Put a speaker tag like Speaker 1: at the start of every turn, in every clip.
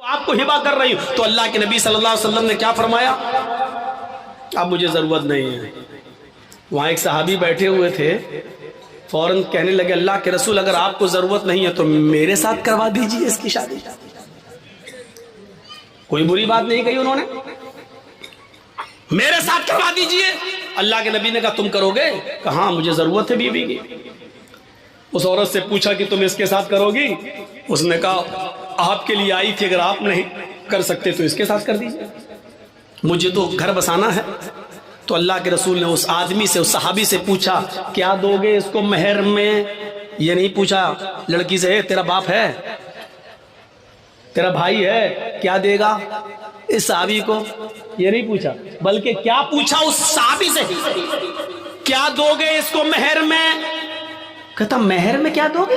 Speaker 1: آپ کو ہبا کر رہی ہوں. تو اللہ کے نبی صلی اللہ علیہ وسلم نے کیا فرمایا؟ اب مجھے ضرورت نہیں ہے. وہاں ایک صحابی بیٹھے ہوئے تھے, فوراً کہنے لگے اللہ کے رسول اگر آپ کو ضرورت نہیں ہے تو میرے ساتھ کروا دیجیے اس کی شادی. کوئی بری بات نہیں کہی انہوں نے, میرے ساتھ کروا دیجیے. اللہ کے نبی نے کہا تم کرو گے؟ کہا ہاں مجھے ضرورت ہے بیوی کی. اس عورت سے پوچھا کہ تم اس کے ساتھ کرو گی؟ اس نے کہا آپ کے لیے آئی تھی, اگر آپ نہیں کر سکتے تو اس کے ساتھ کر دیجیے, مجھے تو گھر بسانا ہے. تو اللہ کے رسول نے اس آدمی سے, اس صحابی سے پوچھا کیا دو گے اس کو مہر میں؟ یہ نہیں پوچھا لڑکی سے تیرا باپ ہے, تیرا بھائی ہے, کیا دے گا اس صحابی کو؟ یہ نہیں پوچھا, بلکہ کیا پوچھا اس صحابی سے, کیا دو گے اس کو مہر میں؟ کہتا مہر میں کیا دو گے؟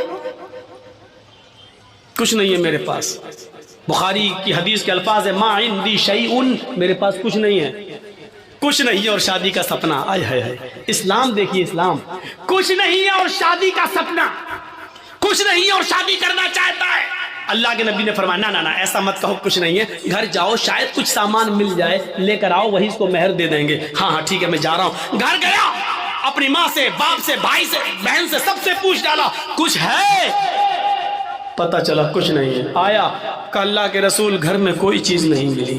Speaker 1: کچھ نہیں ہے میرے پاس. بخاری کی حدیث کے الفاظ ہے ما عندی شیئن, میرے پاس کچھ نہیں ہے, کچھ نہیں ہے اور شادی کا سپنا. آئے ہائے, اسلام دیکھیے, اسلام کچھ نہیں ہے اور شادی کا سپنا, کچھ نہیں ہے اور شادی کرنا چاہتا ہے. اللہ کے نبی نے فرمایا نہ ایسا مت کہو کچھ نہیں ہے, گھر جاؤ شاید کچھ سامان مل جائے, لے کر آؤ وہی اس کو مہر دے دیں گے. ہاں ٹھیک ہے میں جا رہا ہوں. گھر گیا, اپنی ماں سے, باپ سے, بھائی سے, بہن سے, سب سے پوچھ ڈالا کچھ ہے؟ پتہ چلا کچھ نہیں ہے. آیا کہ اللہ کے رسول گھر میں کوئی چیز نہیں ملی.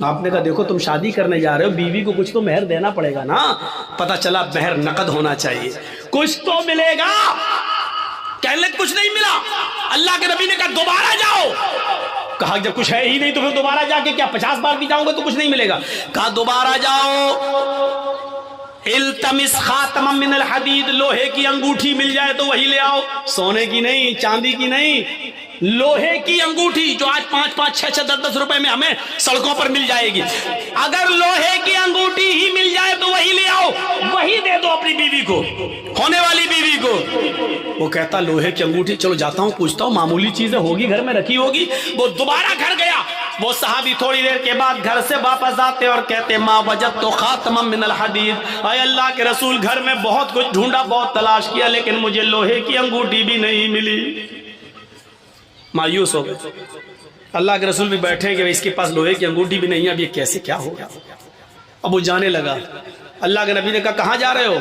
Speaker 1: آپ نے کہا دیکھو تم شادی کرنے جا رہے ہو, بیوی کو کچھ تو مہر دینا پڑے گا نا. پتہ چلا مہر نقد ہونا چاہیے, کچھ تو ملے گا. کہنے لگے کچھ نہیں ملا. اللہ کے نبی نے کہا دوبارہ جاؤ. کہا جب کچھ ہے ہی نہیں تو پھر دوبارہ جا کے کیا 50 بار بھی جاؤں گا تو کچھ نہیں ملے گا. کہا دوبارہ جاؤ, التمس خاتما من الحدید, لوہے کی انگوٹھی مل جائے تو وہی لے آؤ, سونے کی نہیں, چاندی کی نہیں, لوہے کی انگوٹھی جو آج 5-5, 6-6, 10-10 روپے میں ہمیں سڑکوں پر مل جائے گی. اگر لوہے کی انگوٹھی ہی مل جائے تو وہی لے آؤ, وہی دے دو اپنی بیوی کو, ہونے والی بیوی کو. وہ کہتا لوہے کی انگوٹھی, چلو جاتا ہوں پوچھتا ہوں, معمولی چیزیں ہوگی گھر میں رکھی ہوگی. وہ دوبارہ گھر گیا. وہ صحابی تھوڑی دیر کے بعد گھر سے واپس آتے اور کہتے ما وجدت خاتما من الحدید, اے اللہ کے رسول گھر میں بہت کچھ ڈھونڈا, بہت تلاش کیا, لیکن مجھے لوہے کی انگوٹھی بھی نہیں ملی. مایوس ہو گئے. اللہ کے رسول بھی بیٹھے کہ اس کے پاس لوہے کی انگوٹھی بھی نہیں ہے, اب یہ کیسے کیا ہوگا. اب وہ جانے لگا. اللہ کے نبی نے کہا کہاں جا رہے ہو؟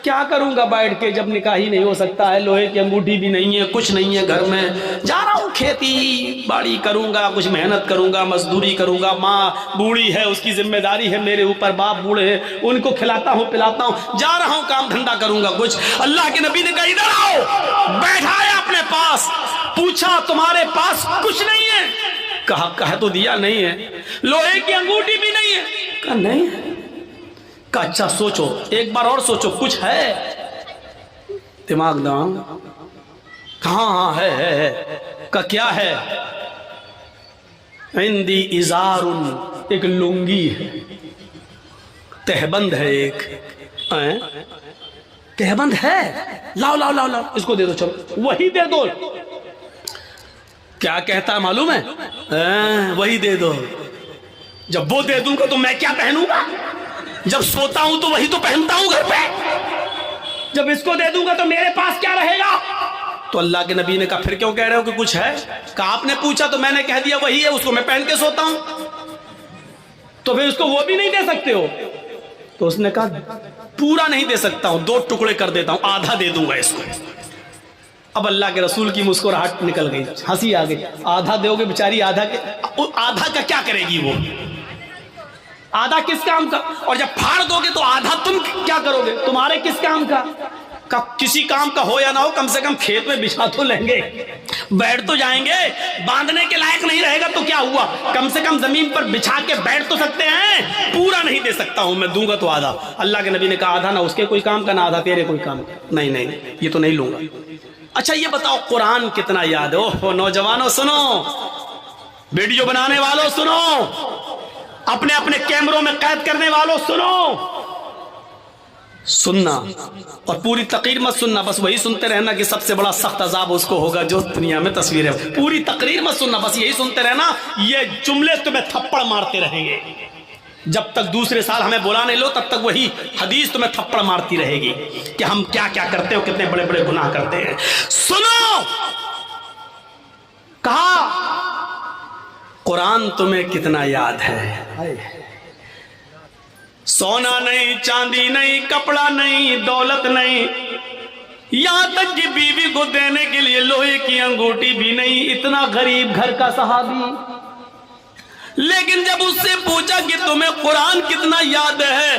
Speaker 1: کیا کروں گا بیٹھ کے, جب نکاح ہی نہیں ہو سکتا ہے, لوہے کی انگوٹھی بھی نہیں ہے, کچھ نہیں ہے گھر میں, جا رہا ہوں کھیتی باڑی کروں گا, کچھ محنت کروں گا, مزدوری کروں گا. ماں بوڑھی ہے, اس کی ذمہ داری ہے میرے اوپر, باپ بوڑھے ہیں, ان کو کھلاتا ہوں پلاتا ہوں, جا رہا ہوں کام دھندا کروں گا کچھ. اللہ کے نبی نے کہا ادھر آؤ. بیٹھایا اپنے پاس, پوچھا تمہارے پاس کچھ نہیں ہے؟ کہا تو دیا نہیں ہے. لوہے کی انگوٹھی بھی نہیں ہے؟ کہا نہیں ہے. کہا اچھا سوچو, ایک بار اور سوچو, کچھ ہے؟ دماغ دام. کہاں ہاں ہے. کہا کیا ہے؟ عندی ازار, ایک لنگی ہے, تہبند ہے, ایک تہبند ہے, لاؤ لاؤ لاؤ لاؤ, اس کو دے دو, چلو وہی دے دو. کیا کہتا ہے معلوم ہے؟ وہی دے دو. جب وہ دے دوں گا تو میں کیا پہنوں گا؟ جب سوتا ہوں تو وہی تو پہنتا ہوں گھر پہ, جب اس کو دے دوں گا تو میرے پاس کیا رہے گا؟ تو اللہ کے نبی نے کہا پھر کیوں کہہ رہے ہو کہ کچھ ہے؟ کہا آپ نے پوچھا تو میں نے کہہ دیا وہی ہے, اس کو میں پہن کے سوتا ہوں, تو پھر اس کو وہ بھی نہیں دے سکتے ہو؟ تو اس نے کہا پورا نہیں دے سکتا ہوں, 2 ٹکڑے کر دیتا ہوں, آدھا دے دوں گا اس کو. اب اللہ کے رسول کی مسکراہٹ نکل گئی, ہنسی آ گئی. آدھا دو گے بیچاری, آدھا کا کیا کرے گی وہ؟ آدھا کس کام کا؟ اور جب پھاڑ دو گے تو آدھا تم کیا کرو گے؟ تمہارے کس کام کا؟ کسی کام کا ہو یا نہ ہو, کم سے کم کھیت میں بچھا تو لیں گے, بیٹھ تو جائیں گے. باندھنے کے لائق نہیں رہے گا تو کیا ہوا, کم سے کم زمین پر بچھا کے بیٹھ تو سکتے ہیں. پورا نہیں دے سکتا ہوں میں, دوں گا تو آدھا. اللہ کے نبی نے کہا آدھا نہ اس کے کوئی کام کا, نہ آدھا تیرے کوئی کام کا. نہیں یہ تو نہیں لوں گا. اچھا یہ بتاؤ قرآن کتنا یاد ہے؟ نوجوانوں سنو, ویڈیو بنانے والوں سنو, اپنے اپنے کیمروں میں قید کرنے والوں سنو, سننا اور پوری تقریر مت سننا, بس وہی سنتے رہنا کہ سب سے بڑا سخت عذاب اس کو ہوگا جو دنیا میں تصویر ہے. پوری تقریر مت سننا, بس یہی سنتے رہنا. یہ جملے تمہیں تھپڑ مارتے رہیں گے جب تک دوسرے سال ہمیں بلا نہیں لو, تب تک وہی حدیث تمہیں تھپڑ مارتی رہے گی کہ ہم کیا کیا کرتے ہو, کتنے بڑے بڑے گناہ کرتے ہیں. سنو, کہا قرآن تمہیں کتنا یاد ہے؟ سونا نہیں، چاندی نہیں، کپڑا نہیں، دولت نہیں، یہاں تک کہ بیوی کو دینے کے لیے لوہے کی انگوٹھی بھی نہیں، اتنا غریب گھر کا صحابی، لیکن جب اس سے پوچھا کہ تمہیں قرآن کتنا یاد ہے،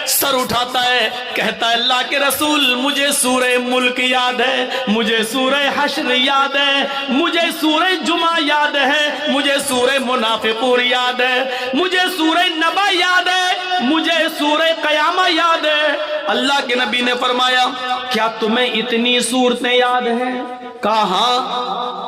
Speaker 1: سر اٹھاتا ہے، کہتا ہے اللہ کے رسول مجھے سورہ ملک یاد ہے، مجھے سورہ حشر یاد ہے، مجھے سورہ جمعہ یاد ہے، مجھے سورہ منافقون یاد ہے، مجھے سورہ نبا یاد ہے، مجھے سورہ قیامہ یاد ہے۔ اللہ کے نبی نے فرمایا کیا تمہیں اتنی صورتیں یاد ہیں؟ کہا ہاں۔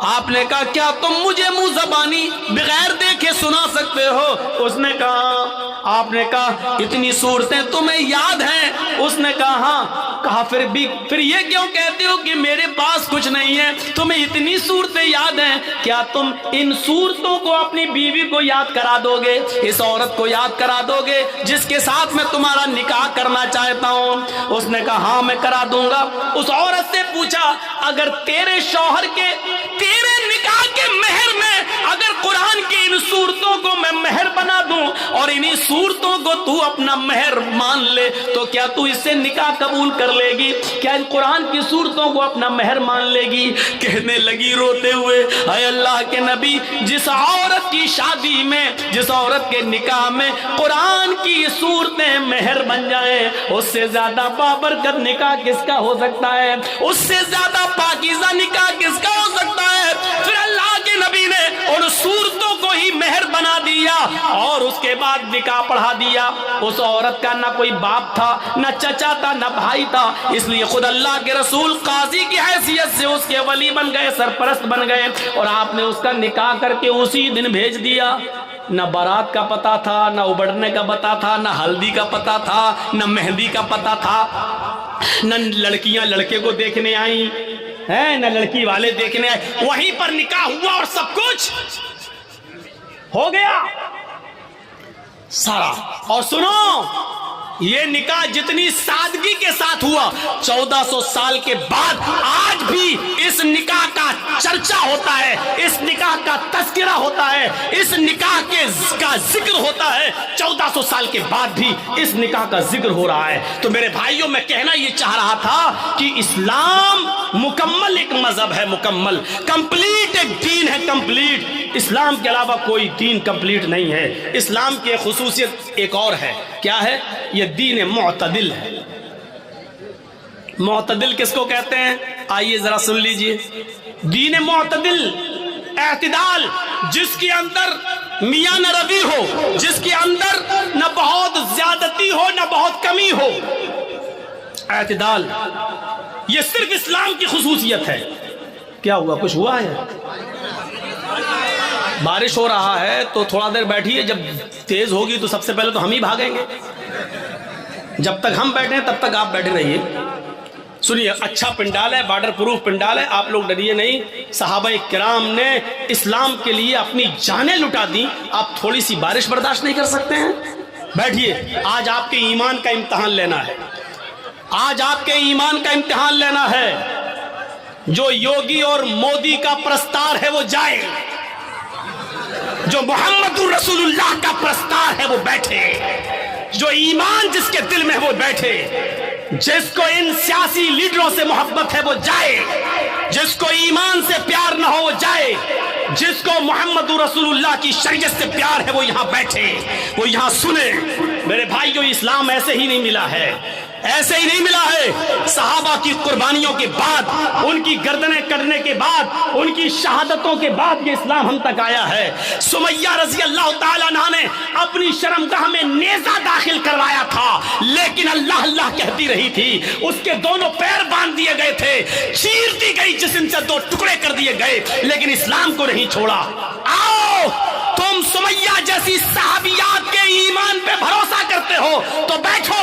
Speaker 1: آپ نے کہا کیا تم مجھے منہ زبانی بغیر دیکھے سنا سکتے ہو؟ اس نے کہا۔ آپ نے کہا اتنی صورتیں تمہیں یاد ہیں؟ اس نے کہا ہاں۔ کہا پھر یہ کیوں کہتے ہو کہ میرے پاس کچھ نہیں ہے؟ تمہیں اتنی صورتیں یاد ہیں، کیا تم ان صورتوں کو اپنی بیوی کو یاد کرا دو گے؟ اس عورت کو یاد کرا دو گے جس کے ساتھ میں تمہارا نکاح کرنا چاہتا ہوں؟ اس نے کہا ہاں میں کرا دوں گا۔ اس عورت سے پوچھا اگر تیرے شوہر کے تیرے نکاح کے مہر میں اگر قرآن کی ان صورتوں کو میں مہر بنا دوں اور انہی صورتوں کو تو اپنا مہر مان لے تو کیا تو اس سے نکاح قبول کر لے گی؟ کیا ان قرآن کی صورتوں کو اپنا مہر مان لے گی؟ کہنے لگی روتے ہوئے اے اللہ کے نبی، جس عورت کی شادی میں، جس عورت کے نکاح میں قرآن کی صورتیں مہر بن جائیں، اس سے زیادہ بابرکت نکاح کس کا ہو سکتا ہے؟ اس سے زیادہ پاکیزہ نکاح کس کا ہو سکتا ہے؟ پھر اللہ کے نبی نے ان صورتوں کو ہی مہر بنا دیا اور اس کے بعد نکاح پڑھا دیا۔ اس عورت کا نہ کوئی باپ تھا، نہ چچا تھا، نہ بھائی تھا، اس لیے خود اللہ کے رسول قاضی کی حیثیت سے اس کے ولی بن گئے، سرپرست بن گئے، اور آپ نے اس کا نکاح کر کے اسی دن بھیج دیا۔ نہ بارات کا پتہ تھا، نہ ابڑنے کا پتہ تھا، نہ ہلدی کا پتہ تھا، نہ مہندی کا پتہ تھا، نہ لڑکیاں لڑکے کو دیکھنے آئیں ہیں، نہ لڑکی والے دیکھنے آئے، وہیں پر نکاح ہوا اور سب کچھ ہو گیا سارا۔ اور سنو، یہ نکاح جتنی سادگی کے ساتھ ہوا، 1400 سال کے بعد آج بھی اس نکاح کا چرچا ہوتا ہے، اس نکاح کا تذکرہ ہوتا ہے، اس نکاح کا ذکر ہوتا ہے، 1400 سال کے بعد بھی اس نکاح کا ذکر ہو رہا ہے۔ تو میرے بھائیوں، میں کہنا یہ چاہ رہا تھا کہ اسلام مکمل ایک مذہب ہے، مکمل کمپلیٹ ایک دین ہے، کمپلیٹ۔ اسلام کے علاوہ کوئی دین کمپلیٹ نہیں ہے۔ اسلام کی خصوصیت ایک اور ہے، کیا ہے؟ یہ دین معتدل ہے۔ معتدل کس کو کہتے ہیں؟ آئیے ذرا سن لیجئے۔ دین معتدل، اعتدال، جس کے اندر میاں نہ روی ہو، جس کے اندر نہ بہت زیادتی ہو نہ بہت کمی ہو، اعتدال، یہ صرف اسلام کی خصوصیت ہے۔ کیا ہوا؟ کچھ ہوا ہے؟ بارش ہو رہا ہے تو تھوڑا دیر بیٹھیے، جب تیز ہوگی تو سب سے پہلے تو ہم ہی بھاگیں گے۔ جب تک ہم بیٹھے ہیں تب تک آپ بیٹھے رہیے۔ سنیے، اچھا پنڈال ہے، بارڈر پروف پنڈال ہے، آپ لوگ ڈریے نہیں۔ صحابہ کرام نے اسلام کے لیے اپنی جانیں لٹا دی، آپ تھوڑی سی بارش برداشت نہیں کر سکتے ہیں؟ بیٹھیے، آج آپ کے ایمان کا امتحان لینا ہے، آج آپ کے ایمان کا امتحان لینا ہے۔ جو یوگی اور مودی کا پرستار ہے وہ جائے، جو محمد رسول اللہ کا پرستار ہے وہ بیٹھے، جو ایمان جس کے دل میں ہے وہ بیٹھے، جس کو ان سیاسی لیڈروں سے محبت ہے وہ جائے، جس کو ایمان سے پیار نہ ہو وہ جائے، جس کو محمد رسول اللہ کی شریعت سے پیار ہے وہ یہاں بیٹھے، وہ یہاں سنے۔ میرے بھائیو، اسلام ایسے ہی نہیں ملا ہے، ایسے ہی نہیں ملا ہے۔ صحابہ کی قربانیوں کے بعد، ان کی گردنیں کٹنے کے بعد، ان کی شہادتوں کے بعد یہ اسلام ہم تک آیا ہے۔ سمیہ رضی اللہ تعالیٰ عنہ نے اپنی شرمگاہ میں نیزہ داخل کروایا تھا، لیکن اللہ اللہ کہتی رہی تھی، اس کے دونوں پیر باندھ دیے گئے تھے، چیر دی گئی جسم سے، دو ٹکڑے کر دیے گئے، لیکن اسلام کو نہیں چھوڑا۔ آؤ، تم سمیہ جیسی صحابیات کے ایمان پہ بھروسہ کرتے ہو تو بیٹھو،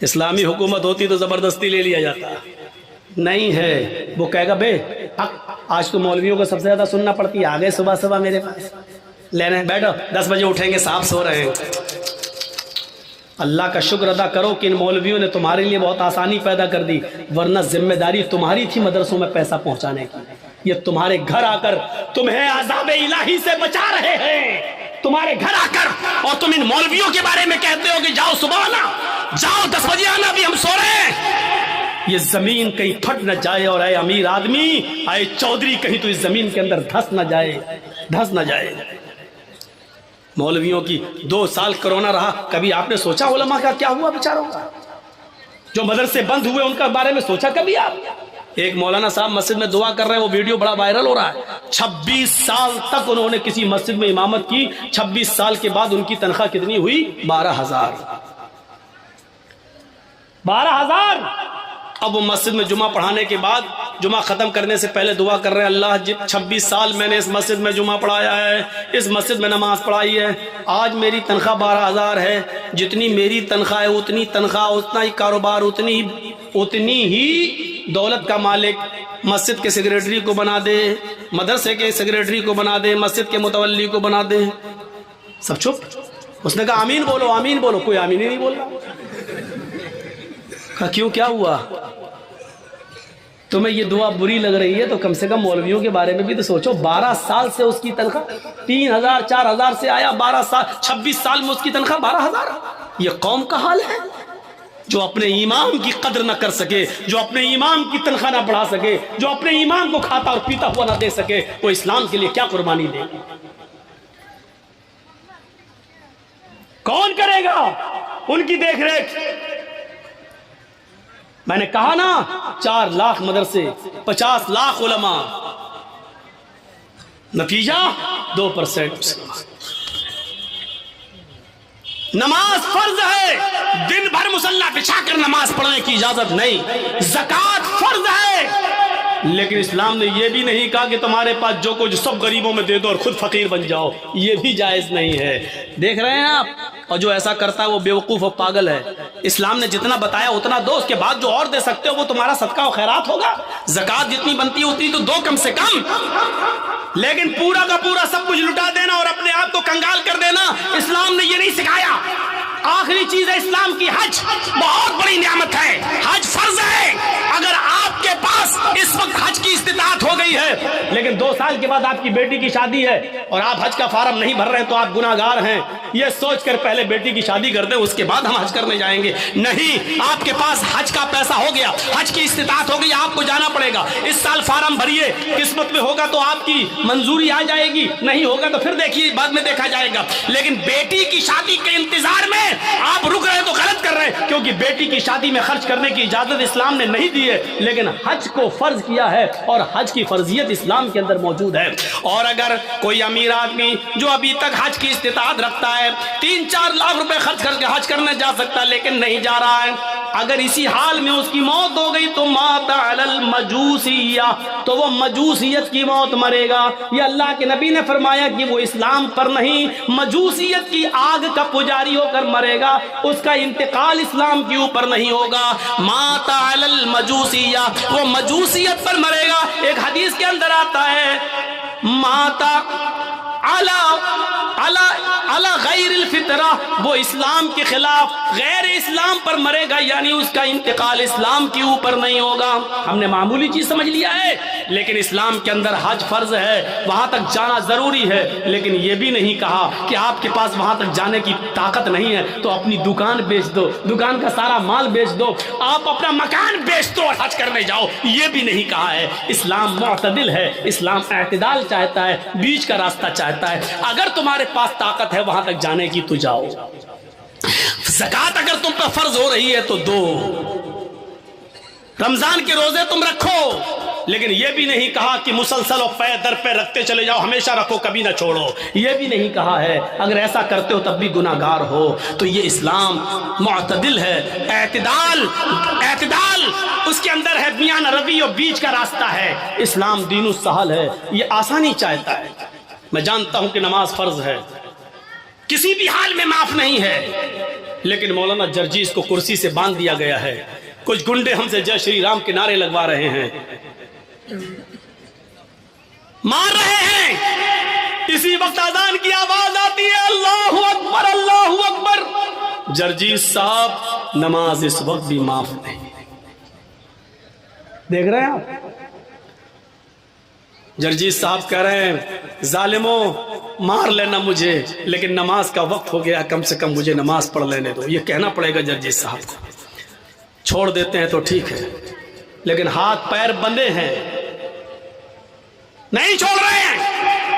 Speaker 1: اسلامی حکومت ہوتی تو زبردستی لے لیا جاتا، نہیں ہے۔ وہ کہے گا بے آج تو مولویوں کو سب سے زیادہ سننا پڑتی ہے، آ گئے صبح صبح میرے پاس لینے، بیٹھو 10 بجے اٹھیں گے، صاحب سو رہے ہیں۔ اللہ کا شکر ادا کرو کہ ان مولویوں نے تمہارے لیے بہت آسانی پیدا کر دی، ورنہ ذمہ داری تمہاری تھی مدرسوں میں پیسہ پہنچانے کی۔ یہ تمہارے گھر آ کر تمہیں عذاب الہی سے بچا رہے ہیں، تمہارے گھر آ کر، اور تم ان مولویوں کے بارے میں کہتے ہو کہ جاؤ صبح آنا، جاؤ 10 بجے آنا، ابھی ہم سو رہے ہیں۔ یہ زمین کہیں پھٹ نہ جائے، اور اے امیر آدمی، اے چودھری، کہیں تو اس زمین کے اندر دھس نہ جائے، دھس نہ جائے۔ مولویوں کی 2 سال کرونا رہا، کبھی آپ نے سوچا علماء کا کیا ہوا بیچاروں کا؟ جو مدرسے بند ہوئے ان کا بارے میں سوچا کبھی آپ؟ ایک مولانا صاحب مسجد میں دعا کر رہے ہیں، وہ ویڈیو بڑا وائرل ہو رہا ہے۔ 26 سال تک انہوں نے کسی مسجد میں امامت کی، 26 سال کے بعد ان کی تنخواہ کتنی ہوئی؟ 12,000۔ 12,000۔ اب وہ مسجد میں جمعہ پڑھانے کے بعد، جمعہ ختم کرنے سے پہلے دعا کر رہے ہیں، اللہ 26 سال میں نے اس مسجد میں جمعہ پڑھایا ہے، اس مسجد میں نماز پڑھائی ہے، آج میری تنخواہ 12,000 ہے، جتنی میری تنخواہ ہے اتنی تنخواہ، اتنا ہی کاروبار، اتنی ہی دولت کا مالک مسجد کے سیکریٹری کو بنا دے، مدرسے کے سیکریٹری کو بنا دے، مسجد کے متولی کو بنا دے۔ سب چپ۔ اس نے کہا آمین بولو، آمین بولو، کوئی آمین ہی نہیں بول رہا۔ کہا کیوں، کیا ہوا؟ تمہیں یہ دعا بری لگ رہی ہے تو کم سے کم مولویوں کے بارے میں بھی تو سوچو۔ 12 سال سے اس کی تنخواہ 3,000 4,000 سے آیا، 12 سال 26 سال میں اس کی تنخواہ 12,000۔ یہ قوم کا حال ہے جو اپنے ایمان کی قدر نہ کر سکے، جو اپنے ایمان کی تنخواہ نہ بڑھا سکے، جو اپنے ایمان کو کھاتا اور پیتا ہوا نہ دے سکے، وہ اسلام کے لیے کیا قربانی دے گی؟ کون کرے گا ان کی دیکھ ریکھ؟ میں نے کہا نا 4 لاکھ مدرسے، 50 لاکھ علماء، نتیجہ 2%۔ نماز فرض ہے، دن بھر مصلی بچھا کر نماز پڑھنے کی اجازت نہیں۔ زکوٰۃ فرض ہے، لیکن اسلام نے یہ بھی نہیں کہا کہ تمہارے پاس جو کچھ سب غریبوں میں دے دو اور خود فقیر بن جاؤ، یہ بھی جائز نہیں ہے۔ دیکھ رہے ہیں آپ، اور جو ایسا کرتا ہے وہ بیوقوف اور پاگل ہے۔ اسلام نے جتنا بتایا اتنا دو، اس کے بعد جو اور دے سکتے ہو وہ تمہارا صدقہ و خیرات ہوگا۔ زکوٰۃ جتنی بنتی ہے اتنی تو دو کم سے کم، لیکن پورا کا پورا سب کچھ لٹا دینا اور اپنے آپ کو کنگال کر دینا، اسلام نے یہ نہیں سکھایا۔ آخری چیز ہے اسلام کی حج، بہت بڑی نعمت ہے، حج فرض ہے۔ اگر آپ کے پاس اس وقت حج کی استطاعت ہو گئی ہے، لیکن 2 سال کے بعد آپ کی بیٹی کی شادی ہے اور آپ حج کا فارم نہیں بھر رہے ہیں تو آپ گناہگار ہیں، یہ سوچ کر پہلے بیٹی کی شادی کر دیں، اس کے بعد ہم حج کرنے جائیں گے۔ نہیں، آپ کے پاس حج کا پیسہ ہو گیا، حج کی استطاعت ہو گئی، آپ کو جانا پڑے گا۔ اس سال فارم بھریے، قسمت میں ہوگا تو آپ کی منظوری آ جائے گی، نہیں ہوگا تو پھر دیکھیے، بعد میں دیکھا جائے گا۔ لیکن بیٹی کی شادی کے انتظار میں آپ رک رہے تو غلط کر رہے ہیں، کیونکہ بیٹی کی شادی میں خرچ کرنے کی اجازت اسلام نے نہیں دی ہے، لیکن حج کو فرض کیا ہے اور حج کی فرضیت اسلام کے اندر موجود ہے۔ اور اگر کوئی امیر آدمی جو ابھی تک حج کی استطاعت رکھتا ہے، 3-4 لاکھ روپے خرچ کر کے حج کرنے جا سکتا لیکن نہیں جا رہا ہے، اگر اسی حال میں اس کی موت ہو گئی تو مات علی المجوسیہ، تو وہ مجوسیت کی موت مرے گا۔ یہ اللہ کے نبی نے فرمایا کہ وہ اسلام پر نہیں، مجوسیت کی آگ کا پجاری ہو کر مرے گا، اس کا انتقال اسلام کے اوپر نہیں ہوگا۔ مات علی المجوسیہ، وہ مجوسیت پر مرے گا۔ ایک حدیث کے اندر آتا ہے ماتا علی غیر الفطرہ، وہ اسلام کے خلاف غیر اسلام پر مرے گا، یعنی اس کا انتقال اسلام کے اوپر نہیں ہوگا۔ ہم نے معمولی چیز سمجھ لیا ہے، لیکن اسلام کے اندر حج فرض ہے، وہاں تک جانا ضروری ہے، لیکن یہ بھی نہیں کہا کہ آپ کے پاس وہاں تک جانے کی طاقت نہیں ہے تو اپنی دکان بیچ دو، دکان کا سارا مال بیچ دو، آپ اپنا مکان بیچ دو اور حج کرنے جاؤ، یہ بھی نہیں کہا ہے۔ اسلام معتدل ہے، اسلام اعتدال چاہتا ہے، بیچ کا راستہ چاہتا ہے۔ اگر تمہارے پاس طاقت ہے وہاں تک جانے کی تو جاؤ، زکوٰۃ اگر تم پر فرض ہو رہی ہے تو دو، رمضان کے روزے تم رکھو، لیکن یہ بھی نہیں کہا کہ مسلسل اور پے در پہ رکھتے چلے جاؤ، ہمیشہ رکھو کبھی نہ چھوڑو، یہ بھی نہیں کہا ہے۔ اگر ایسا کرتے ہو تب بھی گناہگار ہو۔ تو یہ اسلام معتدل ہے، اعتدال اس کے اندر ہے، میان روی اور بیچ کا راستہ ہے۔ اسلام دین السہل ہے، یہ آسانی چاہتا ہے۔ میں جانتا ہوں کہ نماز فرض ہے، کسی بھی حال میں معاف نہیں ہے، لیکن مولانا جرجیس کو کرسی سے باندھ دیا گیا ہے. کچھ گنڈے ہم سے جے شری رام کے نعرے لگوا رہے ہیں, مار رہے ہیں. اسی وقت اذان کی آواز آتی ہے, اللہ اکبر اللہ اکبر. جرجیس صاحب نماز اس وقت بھی معاف نہیں. دیکھ رہے ہیں آپ, جرجیس صاحب کہہ رہے ہیں ظالموں مار لینا مجھے, لیکن نماز کا وقت ہو گیا, کم سے کم مجھے نماز پڑھ لینے دو. یہ کہنا پڑے گا جرجیس صاحب کو. چھوڑ دیتے ہیں تو ٹھیک ہے, لیکن ہاتھ پیر بندے ہیں, نہیں چھوڑ رہے ہیں.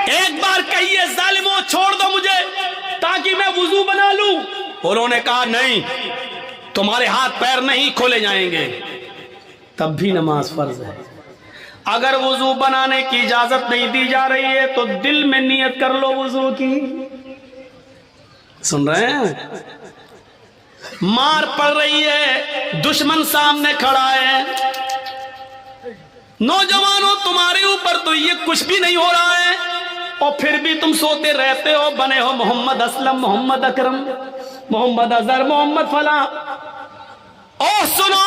Speaker 1: ایک بار کہیے ظالموں چھوڑ دو مجھے تاکہ میں وضو بنا لوں. انہوں نے کہا نہیں, تمہارے ہاتھ پیر نہیں کھولے جائیں گے. تب بھی نماز فرض ہے. اگر وضو بنانے کی اجازت نہیں دی جا رہی ہے تو دل میں نیت کر لو وضو کی. سن رہے ہیں, مار پڑ رہی ہے, دشمن سامنے کھڑا ہے. نوجوانوں تمہارے اوپر تو یہ کچھ بھی نہیں ہو رہا ہے, اور پھر بھی تم سوتے رہتے ہو, بنے ہو محمد اسلم, محمد اکرم, محمد اظہر, محمد فلاں. اور سنو,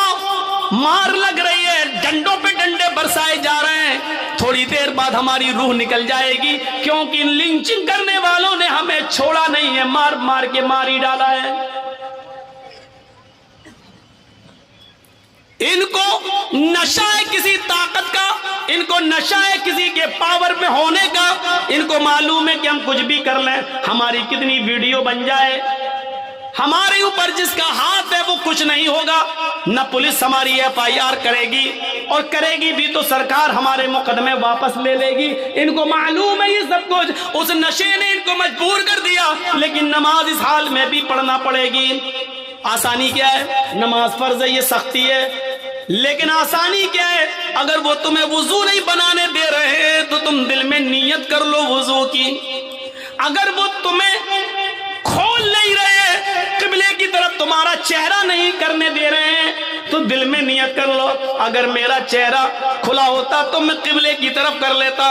Speaker 1: مار لگ رہی ہے, ڈنڈوں پہ ڈنڈے برسائے جا رہے ہیں. تھوڑی دیر بعد ہماری روح نکل جائے گی, کیونکہ لنچنگ کرنے والوں نے ہمیں چھوڑا نہیں ہے, مار مار کے مار ہی ڈالا ہے. ان کو نشہ ہے کسی طاقت کا, ان کو نشہ ہے کسی کے پاور میں ہونے کا. ان کو معلوم ہے کہ ہم کچھ بھی کر لیں, ہماری کتنی ویڈیو بن جائے, ہمارے اوپر جس کا ہاتھ ہے وہ کچھ نہیں ہوگا. نہ پولیس ہماری FIR کرے گی, اور کرے گی بھی تو سرکار ہمارے مقدمے واپس لے لے گی. ان کو معلوم ہے یہ سب کچھ, اس نشے نے ان کو مجبور کر دیا, لیکن نماز اس حال میں بھی پڑھنا پڑے گی. آسانی کیا ہے, نماز فرض ہے, یہ سختی ہے, لیکن آسانی کیا ہے, اگر وہ تمہیں وضو نہیں بنانے دے رہے ہیں تو تم دل میں نیت کر لو وضو کی. اگر وہ تمہیں کھول نہیں رہے, قبلے کی طرف تمہارا چہرہ نہیں کرنے دے رہے ہیں, تو دل میں نیت کر لو, اگر میرا چہرہ کھلا ہوتا تو میں قبلے کی طرف کر لیتا.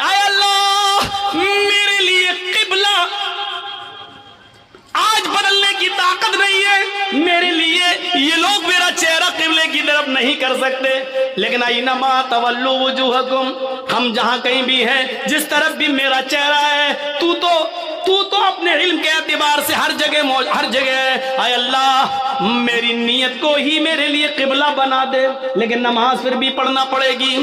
Speaker 1: اے اللہ میرے لیے قبلہ آج بدلنے کی طاقت نہیں ہے, میرے لیے یہ لوگ میرا چہرہ قبلے کی طرف نہیں کر سکتے. لیکن اینما تولوا وجوہکم, ہم جہاں کہیں بھی ہیں, جس طرف بھی میرا چہرہ ہے, تو اپنے علم کے اعتبار سے ہر جگہ ہے. اے اللہ میری نیت کو ہی میرے لیے قبلہ بنا دے. لیکن نماز پھر بھی پڑھنا پڑے گی.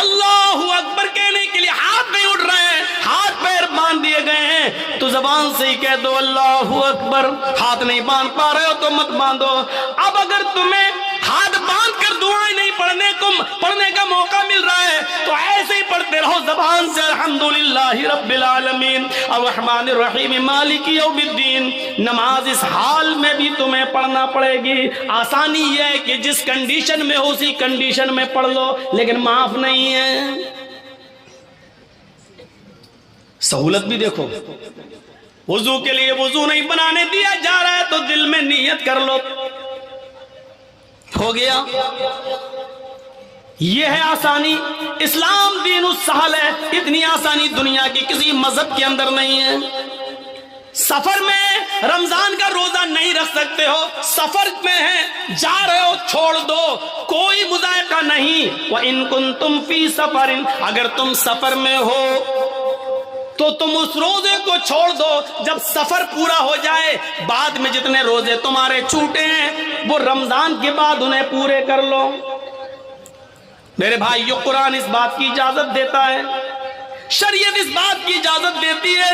Speaker 1: اللہ اکبر کہنے کے لیے ہاتھ نہیں اٹھ رہے ہیں, ہاتھ پیر باندھ دیے گئے ہیں, تو زبان سے ہی کہہ دو اللہ اکبر. ہاتھ نہیں باندھ پا رہے ہو تو مت باندھو. اب اگر تمہیں ہاتھ باندھ کر دعائیں نہیں پڑھنے کا موقع مل رہا ہے تو ایسے ہی پڑھتے رہو زبان سے, الحمدللہ رب العالمین الرحمن الرحیم مالک یوم الدین. نماز اس حال میں بھی تمہیں پڑھنا پڑے گی. آسانی یہ ہے کہ جس کنڈیشن میں ہو اسی کنڈیشن میں پڑھ لو, لیکن معاف نہیں ہے. سہولت بھی دیکھو, وضو کے لیے وضو نہیں بنانے دیا جا رہا ہے تو دل میں نیت کر لو, ہو گیا. یہ ہے آسانی. اسلام دین السہل ہے, اتنی آسانی دنیا کی کسی مذہب کے اندر نہیں ہے. سفر میں رمضان کا روزہ نہیں رکھ سکتے ہو, سفر میں ہے, جا رہے ہو, چھوڑ دو, کوئی مذائقہ نہیں. وَإِن كُنتُمْ فِي سَفَرٍ, اگر تم سفر میں ہو تو تم اس روزے کو چھوڑ دو. جب سفر پورا ہو جائے, بعد میں جتنے روزے تمہارے چھوٹے ہیں وہ رمضان کے بعد انہیں پورے کر لو. میرے بھائی, یہ قرآن اس بات کی اجازت دیتا ہے, شریعت اس بات کی اجازت دیتی ہے.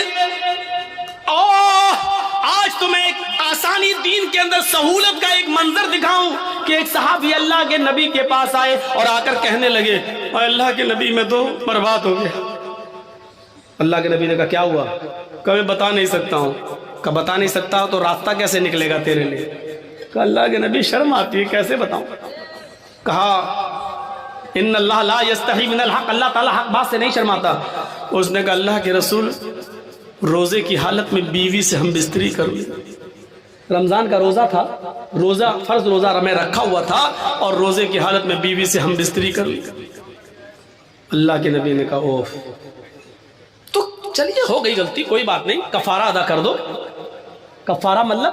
Speaker 1: آج تمہیں ایک آسانی دین کے اندر سہولت کا ایک منظر دکھاؤں کہ ایک صحابی اللہ کے نبی کے پاس آئے اور آ کر کہنے لگے, اے اللہ کے نبی میں تو برباد ہو گیا. اللہ کے نبی نے کہا کیا ہوا؟ کبھی بتا نہیں سکتا ہوں. کہا بتا نہیں سکتا تو راستہ کیسے نکلے گا تیرے لیے؟ کہا اللہ کے نبی شرم آتی ہے, کیسے بتاؤں؟ کہا ان اللہ لا یستحی من الحق, اللہ تعالیٰ حق بات سے نہیں شرماتا. اس نے کہا اللہ کے رسول روزے کی حالت میں بیوی سے ہم بستری کر لی. رمضان کا روزہ تھا, روزہ فرض روزہ میں رکھا ہوا تھا, اور روزے کی حالت میں بیوی سے ہم بستری کر لی. اللہ کے نبی نے کہا اوف, تو چلیے ہو گئی غلطی, کوئی بات نہیں, کفارہ ادا کر دو. کفارہ مطلب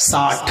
Speaker 1: 60।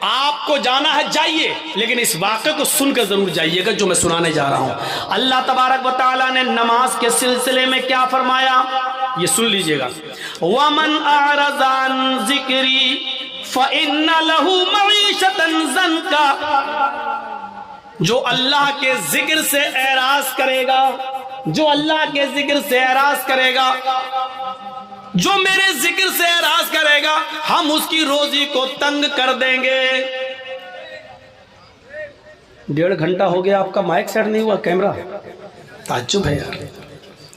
Speaker 1: آپ کو جانا ہے جائیے، لیکن اس واقعے کو سن کر ضرور جائیے گا جو میں سنانے جا رہا ہوں۔ اللہ تبارک و تعالیٰ نے نماز کے سلسلے میں کیا فرمایا، یہ سن لیجئے گا۔ وَمَنْ أَعْرَضَ عَنْ ذِكْرِي فَإِنَّ لَهُ مَعِيشَةً ضَنْكَ، جو اللہ کے ذکر سے اعراض کرے گا، جو اللہ کے ذکر سے اعراض کرے گا، جو میرے ذکر سے اعراض کرے گا، ہم اس کی روزی کو تنگ کر دیں گے۔ 1.5 گھنٹہ ہو گیا آپ کا مائک سیٹ نہیں ہوا، کیمرہ، تعجب ہے یار،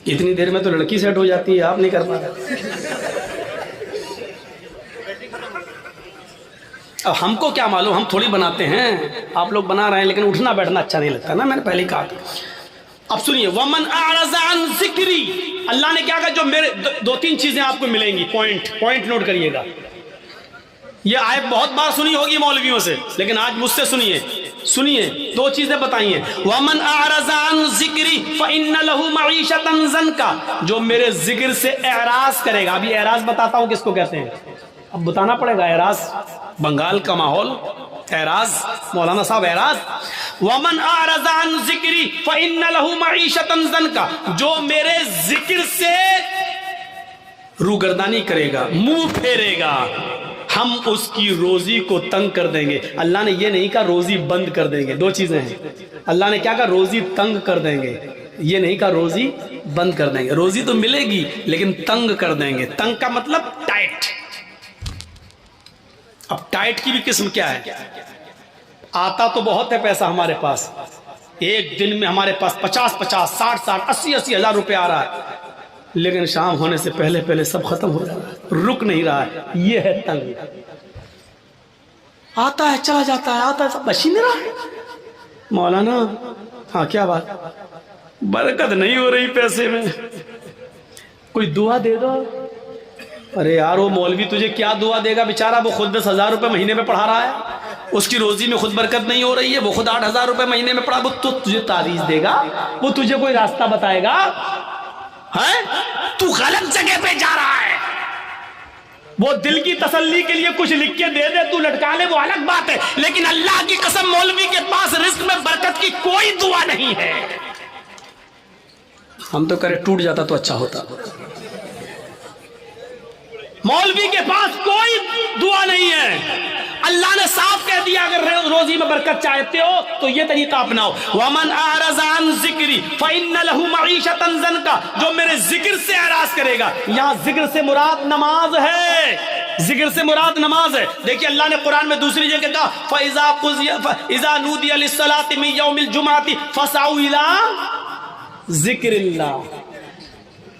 Speaker 1: اتنی دیر میں تو لڑکی سیٹ ہو جاتی ہے، آپ نہیں کر پا رہے۔ اب ہم کو کیا معلوم، ہم تھوڑی بناتے ہیں، آپ لوگ بنا رہے ہیں، لیکن اٹھنا بیٹھنا اچھا نہیں لگتا نا، میں نے پہلے ہی کہا تھا۔ اب سنیے، وَمَنْ أَعْرَضَ عَنْ ذِكْرِي، اللہ نے کیا کہا، جو میرے 2-3 چیزیں آپ کو ملیں گی، پوائنٹ نوٹ کریے گا۔ یہ آیت بہت بار سنی ہوگی مولویوں سے، لیکن آج مجھ سے سنیے 2 چیزیں بتائی ہیں۔ وَمَنْ أَعْرَضَ عَنْ ذِكْرِي فَإِنَّ لَهُ مَعِيشَةً ضَنْكَ، جو میرے ذکر سے اعراض کرے گا۔ ابھی اعراض بتاتا ہوں کس کو کہتے ہیں، اب بتانا پڑے گا۔ اعراض بنگال کا ماحول، اعراض مولانا صاحب اعراض۔ وَمَنْ أَعْرَضَ عَنْ ذِكْرِي فَإِنَّ لَهُ مَعِيشَةً ضَنْكَ، جو میرے ذکر سے روگردانی کرے گا، منہ پھیرے گا، ہم اس کی روزی کو تنگ کر دیں گے۔ اللہ نے یہ نہیں کہا روزی بند کر دیں گے، 2 چیزیں ہیں۔ اللہ نے کیا کہا، روزی تنگ کر دیں گے، یہ نہیں کہا روزی بند کر دیں گے۔ روزی تو ملے گی لیکن تنگ کر دیں گے۔ تنگ کا مطلب ٹائٹ۔ اب ٹائٹ کی بھی قسم کیا ہے، آتا تو بہت ہے پیسہ ہمارے پاس، ایک دن میں ہمارے پاس 50-50 60-60 80-80 ہزار روپے آ رہا ہے، لیکن شام ہونے سے پہلے سب ختم ہو رہا ہے، رک نہیں رہا ہے۔ یہ ہے تنگ، آتا ہے چلا جاتا ہے، آتا ہے سب بچ ہی نہیں رہا ہے۔ مولانا ہاں کیا بات، برکت نہیں ہو رہی پیسے میں، کوئی دعا دے دو۔ ارے یار وہ مولوی تجھے کیا دعا دے گا، بیچارہ وہ خود 10,000 روپے مہینے میں پڑھا رہا ہے، اس کی روزی میں خود برکت نہیں ہو رہی ہے، وہ خود 8,000 روپے مہینے میں پڑھا، وہ تو تجھے تعویذ دے گا، وہ تجھے کوئی راستہ بتائے گا، تو غلط جگہ پہ جا رہا ہے۔ وہ دل کی تسلی کے لیے کچھ لکھ کے دے دے، تو لٹکا لے، وہ الگ بات ہے، لیکن اللہ کی قسم مولوی کے پاس رزق میں برکت کی کوئی دعا نہیں ہے۔ ہم تو کرے ٹوٹ جاتا تو اچھا ہوتا۔ مولوی کے پاس کوئی دعا نہیں ہے، اللہ نے صاف کہہ دیا اگر روزی میں برکت چاہتے ہو تو یہ طریقہ اپناؤ۔ وَمَنْ أَعْرَضَ عَنْ ذِكْرِي فَإِنَّ لَهُ مَعِيشَةً ضَنْكَ، جو میرے ذکر سے اعراض کرے گا۔ یہاں ذکر سے مراد نماز ہے، ذکر سے مراد نماز ہے۔ دیکھیے اللہ نے قرآن میں دوسری جگہ کہا فَإِذَا نُودِيَ لِلصَّلَاةِ مِنْ يَوْمِ الْجُمْعَةِ فَاسْعَوْا إِلَىٰ ذِكْرِ اللَّهِ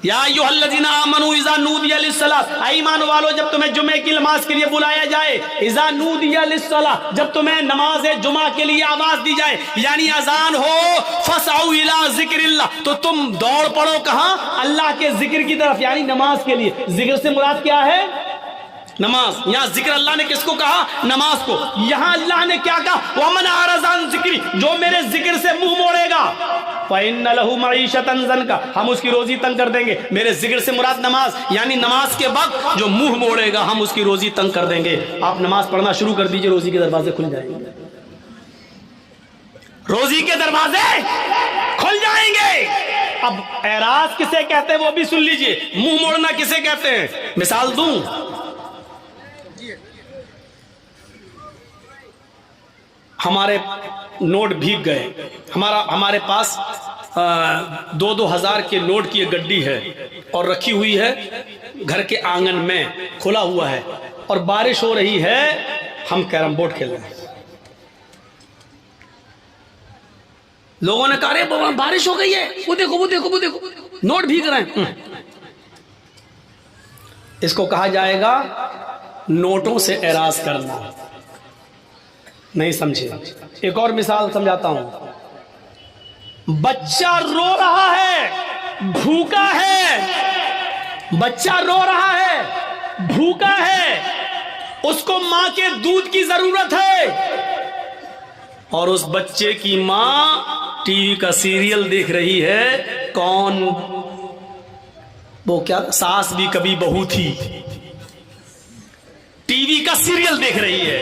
Speaker 1: یا ایھا الذین آمنوا اذا نودی للصلاۃ، اے ایمان والو جب تمہیں جمعے کی نماز کے لیے بلایا جائے، اذا نودی للصلاۃ، جب تمہیں نماز جمعہ کے لیے آواز دی جائے، یعنی اذان ہو، فاسعوا الی ذکر اللہ، تو تم دوڑ پڑو کہاں، اللہ کے ذکر کی طرف، یعنی نماز کے لیے۔ ذکر سے مراد کیا ہے، نماز۔ یہاں ذکر اللہ نے کس کو کہا، نماز کو۔ یہاں اللہ نے کیا کہا، وَمَنْ أَعْرَضَ عَنْ ذِكْرِي، جو میرے ذکر سے منہ موڑے گا، فَإِنَّ لَهُ مَعِيشَةً ضَنْكَ، ہم اس کی روزی تنگ کر دیں گے۔ میرے ذکر سے مراد نماز، یعنی نماز کے وقت جو منہ موڑے گا ہم اس کی روزی تنگ کر دیں گے۔ آپ نماز پڑھنا شروع کر دیجئے، روزی کے دروازے کھل جائیں گے، روزی کے دروازے کھل جائیں گے۔ اب اعراض کسے کہتے ہیں وہ بھی سن لیجئے، منہ موڑنا کسے کہتے ہیں، مثال دوں۔ ہمارے نوٹ بھیگ گئے، ہمارے پاس 2,000 کے نوٹ کی ایک گڈی ہے اور رکھی ہوئی ہے گھر کے آنگن میں، کھلا ہوا ہے، اور بارش ہو رہی ہے، ہم کیرم بورڈ کھیل رہے ہیں۔ لوگوں نے کہا رے بارش ہو گئی ہے، وہ دیکھو نوٹ بھیگ رہے ہیں۔ اس کو کہا جائے گا نوٹوں سے اعراض کرنا۔ نہیں سمجھے؟ ایک اور مثال سمجھاتا ہوں۔ بچہ رو رہا ہے، بھوکا ہے، بچہ رو رہا ہے، بھوکا ہے، اس کو ماں کے دودھ کی ضرورت ہے، اور اس بچے کی ماں ٹی وی کا سیریل دیکھ رہی ہے، کون، وہ کیا، ساس بھی کبھی بہو تھی، ٹی وی کا سیریل دیکھ رہی ہے۔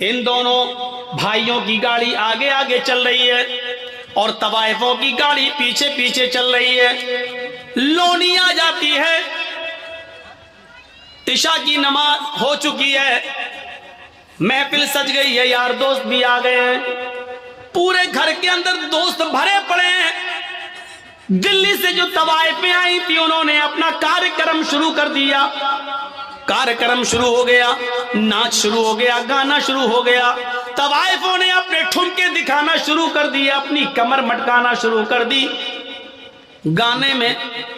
Speaker 1: ان دونوں بھائیوں کی گاڑی آگے آگے چل رہی ہے اور طوائفوں کی گاڑی پیچھے پیچھے چل رہی ہے. لونی آ جاتی ہے، عشاء کی نماز ہو چکی ہے، محفل سج گئی ہے، یار دوست بھی آ گئے ہیں، پورے گھر کے اندر دوست بھرے پڑے ہیں. دلی سے جو طوائفیں آئی تھی انہوں نے اپنا کارکرم شروع کر دیا. کارکرم شروع ہو گیا، ناچ شروع ہو گیا، گانا شروع ہو گیا. طوائفوں نے اپنے ٹھمکے دکھانا شروع کر دیا، اپنی کمر مٹکانا شروع کر دی. گانے میں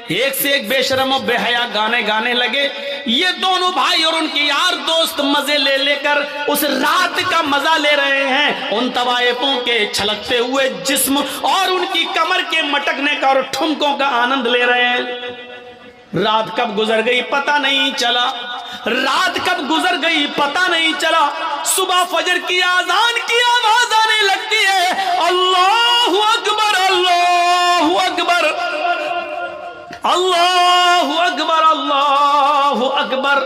Speaker 1: ایک سے ایک بے شرم و بے حیا گانے گانے لگے. یہ دونوں بھائی اور ان کے یار دوست مزے لے لے کر اس رات کا مزہ لے رہے ہیں. ان طوائفوں کے چھلکتے ہوئے جسم اور ان کی کمر کے مٹکنے کا اور ٹھمکوں کا آنند لے رہے ہیں. رات کب گزر گئی پتہ نہیں چلا، رات کب گزر گئی پتہ نہیں چلا. صبح فجر کی اذان کی آواز آنے لگتی ہے، اللہ اکبر اللہ اکبر اللہ اکبر اللہ اکبر.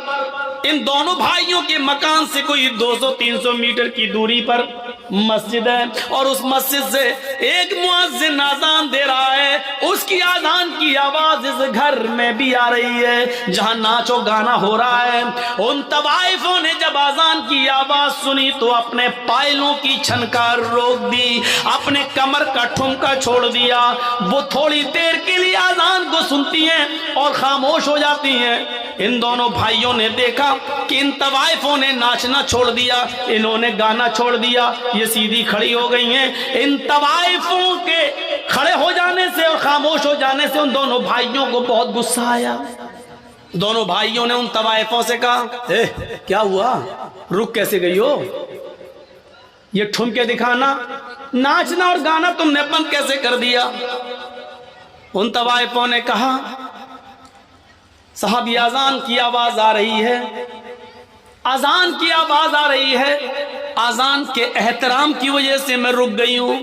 Speaker 1: ان دونوں بھائیوں کے مکان سے کوئی 200-300 میٹر کی دوری پر مسجد ہے اور اس مسجد سے ایک مؤذن اذان دے رہا ہے. اس کی اذان کی آواز اس گھر میں بھی آ رہی ہے جہاں ناچ و گانا ہو رہا ہے. ان طوائفوں نے جب اذان کی آواز سنی تو اپنے پائلوں کی چھنکار روک دی، اپنے کمر کا ٹھمکا چھوڑ دیا. وہ تھوڑی دیر کے لیے اذان کو سنتی ہیں اور خاموش ہو جاتی ہیں. ان دونوں بھائیوں نے دیکھا کہ ان طوائفوں نے ناچنا چھوڑ دیا، انہوں نے گانا چھوڑ دیا، یہ سیدھی کھڑی ہو گئی ہیں. ان طوائفوں کے کھڑے ہو جانے سے اور خاموش ہو جانے سے ان دونوں بھائیوں کو بہت غصہ آیا. دونوں بھائیوں نے ان طوائفوں سے کہا، کیا ہوا، رک کیسے گئی ہو؟ یہ ٹھمکے دکھانا، ناچنا اور گانا تم نے بند کیسے کر دیا؟ ان طوائفوں نے کہا، صاحب یہ اذان کی آواز آ رہی ہے، اذان کی آواز آ رہی ہے، اذان کے احترام کی وجہ سے میں رک گئی ہوں.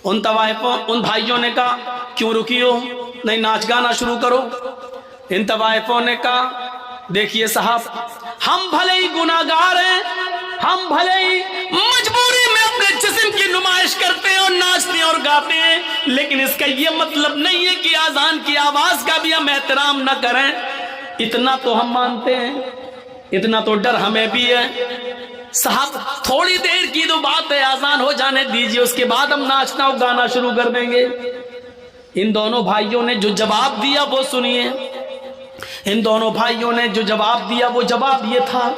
Speaker 1: ان بھائیوں نے کہا، کیوں رکی ہو؟ نہیں ناچ گانا شروع کرو. ان طوائفوں نے کہا، دیکھیے صاحب ہم بھلے ہی گناہگار ہیں، ہم بھلے ہی مجبوری میں اپنے جسم کی نمائش کرتے ہیں اور ناچتے اور گاتے ہیں، لیکن اس کا یہ مطلب نہیں ہے کہ اذان کی آواز کا بھی ہم احترام نہ کریں. اتنا تو ہم مانتے ہیں، اتنا تو ڈر ہمیں بھی ہے. صاحب تھوڑی دیر کی تو بات ہے، اذان ہو جانے دیجیے، اس کے بعد ہم ناچنا اور گانا شروع کر دیں گے. ان دونوں بھائیوں نے جو جواب دیا وہ سنیے. ان دونوں بھائیوں نے جو جواب دیا وہ جواب یہ تھا،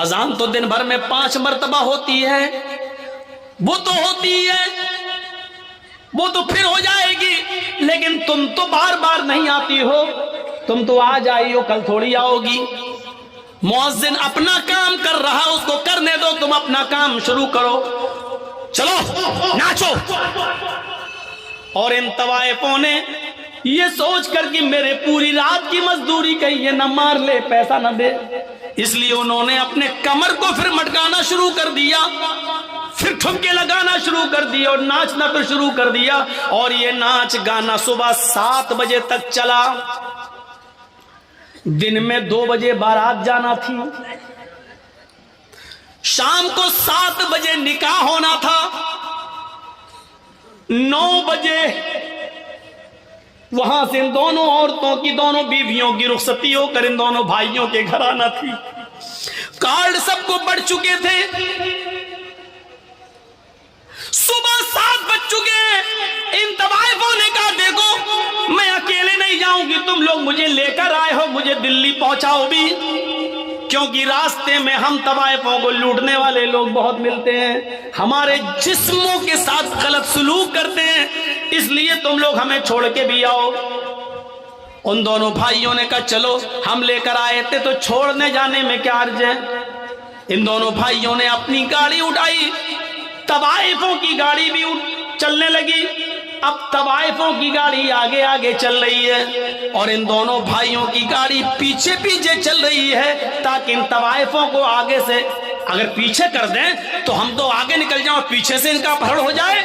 Speaker 1: اذان تو دن بھر میں 5 مرتبہ ہوتی ہے، وہ تو ہوتی ہے، وہ تو پھر ہو جائے گی، لیکن تم تو بار بار نہیں آتی ہو، تم تو آج آئی ہو کل تھوڑی آؤ گی. مؤذن اپنا کام کر رہا، اس کو کرنے دو، تم اپنا کام شروع کرو، چلو ناچو. اور ان طوائفوں نے یہ سوچ کر کہ میرے پوری رات کی مزدوری کہیں یہ نہ مار لے، پیسہ نہ دے، اس لیے انہوں نے اپنے کمر کو پھر مٹکانا شروع کر دیا، پھر ٹھمکے لگانا شروع کر دیا اور ناچنا پھر شروع کر دیا. اور یہ ناچ گانا صبح 7 بجے تک چلا. دن میں 2 بجے بارات جانا تھی، شام کو 7 بجے نکاح ہونا تھا، 9 بجے وہاں سے ان دونوں عورتوں کی، دونوں بیویوں کی رخصتی ہو کر ان دونوں بھائیوں کے گھر آنا تھی. کارڈ سب کو بڑھ چکے تھے، صبح 7 بج چکے ہیں. ان طوائفوں نے کہا، دیکھو میں اکیلے نہیں جاؤں گی، تم لوگ مجھے لے کر آئے ہو، مجھے دلی پہنچاؤ بھی، کیونکہ راستے میں ہم طوائفوں کو لوٹنے والے لوگ بہت ملتے ہیں، ہمارے جسموں کے ساتھ غلط سلوک کرتے ہیں، اس لیے تم لوگ ہمیں چھوڑ کے بھی آؤ. ان دونوں بھائیوں نے کہا، چلو ہم لے کر آئے تھے تو چھوڑنے جانے میں کیا حرج ہے. ان دونوں بھائیوں نے اپنی گاڑی اٹھائی، طوائفوں کی گاڑی بھی چلنے لگی. اب طوائفوں کی گاڑی آگے آگے چل رہی ہے اور ان دونوں بھائیوں کی گاڑی پیچھے پیچھے چل رہی ہے، تاکہ ان طوائفوں کو آگے سے اگر پیچھے کر دیں تو ہم تو آگے نکل جائیں اور پیچھے سے ان کا اپہرن ہو جائے.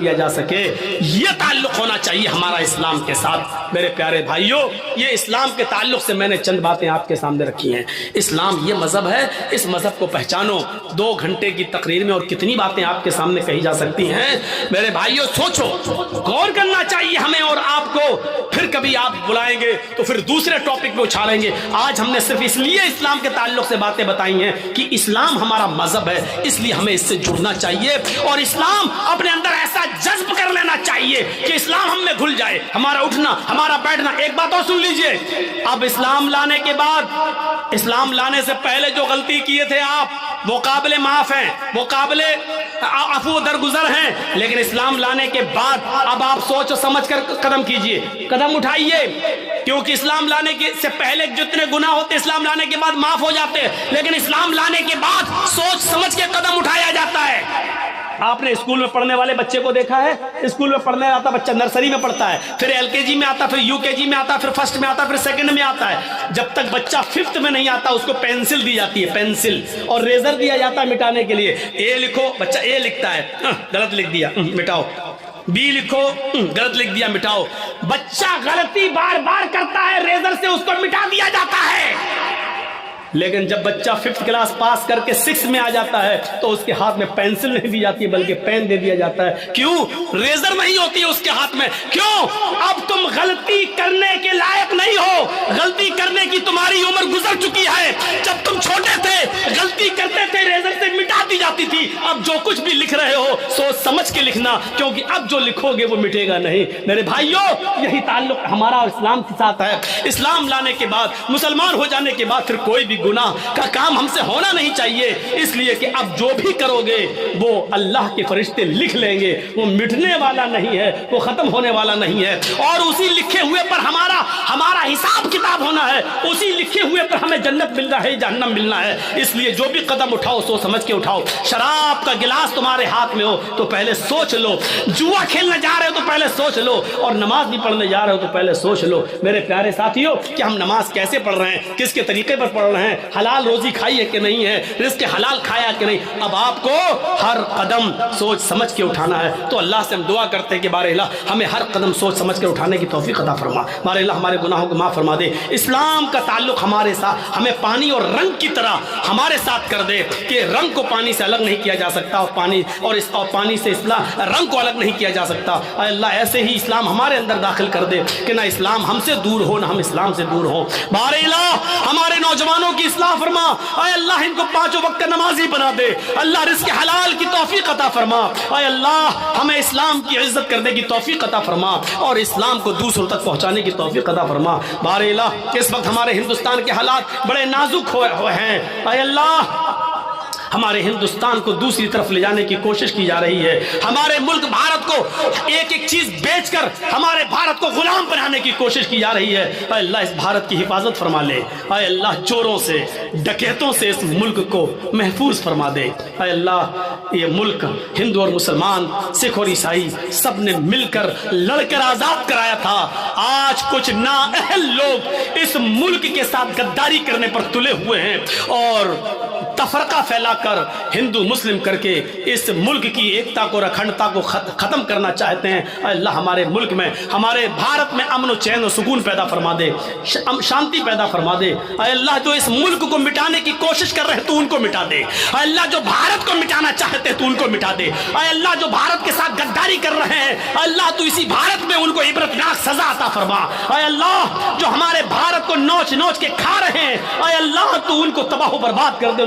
Speaker 1: کیا جا سکے. یہ تعلق ہونا چاہیے ہمارا اسلام کے ساتھ. میرے پیارے بھائیوں، یہ اسلام کے تعلق سے میں نے چند باتیں آپ کے سامنے رکھی ہیں. اسلام یہ مذہب ہے، اس مذہب کو پہچانو. 2 گھنٹے کی تقریر میں اور کتنی باتیں آپ کے سامنے کہی جا سکتی ہیں. میرے بھائیوں سوچو، غور کرنا چاہیے ہمیں اور آپ کو. پھر کبھی آپ بلائیں گے تو پھر دوسرے ٹاپک پہ اچھالیں گے. آج ہم نے صرف اس لیے اسلام کے تعلق سے باتیں بتائی ہیں کہ اسلام ہمارا مذہب ہے، اس لیے ہمیں اس سے جڑنا چاہیے اور اسلام اپنے اندر ایسا جذب کر لینا چاہیے کہ اسلام ہم میں گھل جائے. ہمارا اٹھنا، ہمارا بیٹھنا. ایک بات اور سن لیجئے، اب اسلام لانے کے بعد، اسلام لانے سے پہلے جو غلطی کیے تھے آپ، وہ قابل معاف ہیں، وہ قابل عفو درگزر ہیں. لیکن اسلام لانے کے بعد اب آپ سوچ و سمجھ کر قدم کیجئے، قدم اٹھائیے. کیونکہ اسلام لانے سے پہلے جتنے گناہ ہوتے اسلام لانے کے بعد معاف ہو جاتے ہیں، لیکن اسلام لانے کے بعد سوچ سمجھ کے قدم اٹھایا جاتا ہے. آپ نے اسکول میں پڑھنے والے بچے کو دیکھا ہے؟ اسکول میں پڑھنے آتا بچہ، نرسری میں پڑھتا ہے، پھر LKG میں آتا، پھر UKG میں آتا، پھر فرسٹ میں آتا، پھر سیکنڈ میں آتا ہے. جب تک بچہ 5th میں نہیں آتا اس کو پینسل دی جاتی ہے، پینسل، اور ریزر دیا جاتا ہے مٹانے کے لیے. A لکھو، بچہ A لکھتا ہے، غلط لکھ دیا، مٹاؤ. B لکھو، غلط لکھ دیا، مٹاؤ. بچہ غلطی بار بار کرتا ہے، ریزر سے اس کو مٹا دیا جاتا ہے. لیکن جب بچہ 5th کلاس پاس کر کے 6 میں آ جاتا ہے تو اس کے ہاتھ میں پینسل نہیں دی جاتی بلکہ پین دے دیا جاتا ہے. کیوں؟ ریزر نہیں ہوتی ہے اس کے ہاتھ میں. کیوں؟ اب تم غلطی کرنے کے لائق نہیں ہو، غلطی کرنے کی تمہاری عمر گزر چکی ہے. جب تم چھوٹے تھے غلطی کرتے تھے، ریزر سے مٹا دی جاتی تھی. اب جو کچھ بھی لکھ رہے ہو سوچ سمجھ کے لکھنا، کیونکہ اب جو لکھو گے وہ مٹے گا نہیں. میرے بھائیوں، یہی تعلق ہمارا اسلام کے ساتھ ہے. اسلام لانے کے بعد، مسلمان ہو جانے کے بعد پھر کوئی بھی گناہ کا کام ہم سے ہونا نہیں چاہیے. اس لیے کہ اب جو بھی کرو گے وہ اللہ کے فرشتے لکھ لیں گے. وہ مٹنے والا نہیں ہے، وہ ختم ہونے والا نہیں ہے. اور اسی لکھے ہوئے پر ہمارا حساب کتاب ہونا ہے. اسی لکھے ہوئے پر ہمیں جنت ملنا ہے، جہنم ملنا ہے. اس لیے جو بھی قدم اٹھاؤ سوچ سمجھ کے اٹھاؤ. شراب کا گلاس تمہارے ہاتھ میں ہو تو پہلے سوچ لو. جوا کھیلنے جا رہے ہو تو پہلے سوچ لو. اور نماز نہیں پڑھنے جا رہے ہو تو پہلے سوچ لو. میرے پیارے ساتھیوں، کہ ہم نماز کیسے پڑھ رہے ہیں، کس کے طریقے پر پڑھ رہے ہیں، حلال روزی کھائی ہے کہ نہیں ہے، رزق حلال کھایا کہ نہیں. اب آپ کو ہر قدم سوچ سمجھ کے اٹھانا ہے. تو اللہ سے ہم دعا کرتے ہیں کہ بارے اللہ ہمیں ہر قدم سوچ سمجھ کے اٹھانے کی توفیق عطا فرما. بارے اللہ ہمارے گناہوں کو معاف فرما دے. اسلام کا تعلق ہمارے ساتھ، ہمیں پانی اور رنگ کی طرح ہمارے ساتھ کر دے کہ رنگ کو پانی سے الگ نہیں کیا جا سکتا، اور پانی سے اسلام رنگ کو الگ نہیں کیا جا سکتا. اے اللہ ایسے ہی اسلام ہمارے اندر داخل کر دے کہ نہ اسلام ہم سے دور ہو نہ ہم اسلام سے دور ہو. بارے اللہ ہمارے نوجوانوں کی اصلاح فرما. اے اللہ ان کو 5 وقت کا نمازی بنا دے. اللہ رزق حلال کی توفیق عطا فرما. اے اللہ ہمیں اسلام کی عزت کرنے کی توفیق عطا فرما اور اسلام کو دوسروں تک پہنچانے کی توفیق عطا فرما. بارے اللہ اس وقت ہمارے ہندوستان کے حالات بڑے نازک ہوئے ہیں. اے اللہ ہمارے ہندوستان کو دوسری طرف لے جانے کی کوشش کی جا رہی ہے. ہمارے ملک بھارت کو ایک ایک چیز بیچ کر ہمارے بھارت کو غلام بنانے کی کوشش کی جا رہی ہے. اے اللہ اس بھارت کی حفاظت فرما لے. اے اللہ چوروں سے، ڈکیتوں سے اس ملک کو محفوظ فرما دے. اے اللہ یہ ملک ہندو اور مسلمان، سکھ اور عیسائی سب نے مل کر لڑ کر آزاد کرایا تھا. آج کچھ نااہل لوگ اس ملک کے ساتھ غداری کرنے پر تلے ہوئے ہیں اور تفرقہ پھیلا کر ہندو مسلم کر کے اس ملک کی ایکتا کو، اکھنڈتا کو ختم کرنا چاہتے ہیں. اے اللہ ہمارے ملک میں، ہمارے بھارت میں امن و چین و سکون پیدا فرما دے، شانتی پیدا فرما دے. اے اللہ جو اس ملک کو مٹانے کی کوشش کر رہے ہیں تو ان کو مٹا دے. اے اللہ جو بھارت کو مٹانا چاہتے ہیں تو ان کو مٹا دے. اے اللہ جو بھارت کے ساتھ غداری کر رہے ہیں، اے اللہ تو اسی بھارت میں ان کو عبرتناک سزا عطا فرما. اے اللہ جو ہمارے بھارت کو نوچ نوچ کے کھا رہے ہیں، اے اللہ تو ان کو تباہ و برباد کر دے.